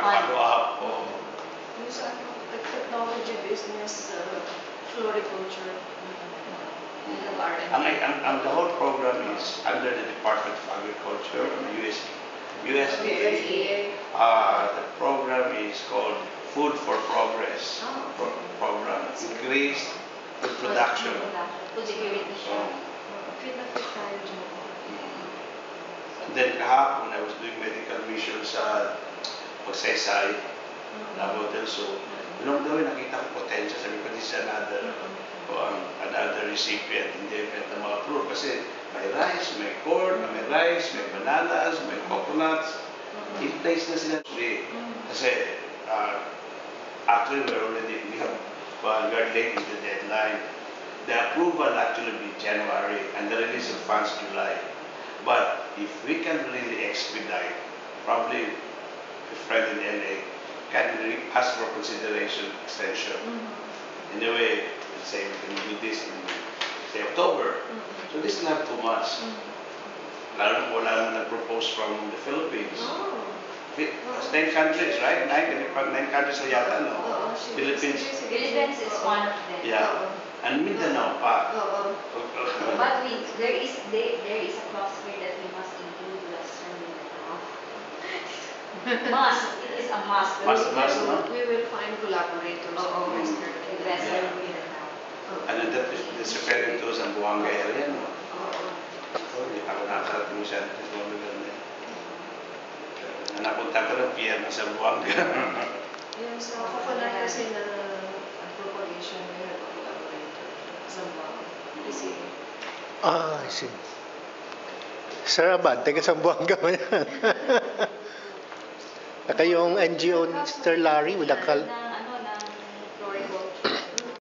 follow-up. Yung sa technology business, floriculture, The whole program is under the Department of Agriculture, USDA. The program is called Food for Progress program. Increased food production. Food security siya. Fit na fit tayo dyan. And then kahapon, I was doing medical mission sa Pagsaysay, Davao del Sur. Along the way, nakita ko potential. Sabi ko, this is another recipient in the event na ma-approve. Kasi may rice, may corn, may rice, may bananas, may coconuts. In place na sila. Kasi actually, we have got late in the deadline. The approval actually be January and the release of funds July. But if we can really expedite, probably a friend in LA can really ask for consideration extension. In a way, let's say we can do this in say October. So this will have 2 months. Wala na nag-propose from the Philippines. 9 countries, right? 9 countries na yata, no? Philippines is one of them. Yeah. And Mindanao pa. But there is a clause here that we must include Western Mindanao. Must. It is a must. No? We will find collaborators in Western Mindanao. And that is referring to Zamboanga area, no? Hindi ako nakakarating siya sa lugar na yun. Napunta ko ng PR na Zamboanga. Yung sa coconut kasi na propagation, we have a collaborator. Zamboanga. I see. Sir Abad, taga Zamboanga mo yan. Naka yung NGO ni Mr. Larry, wala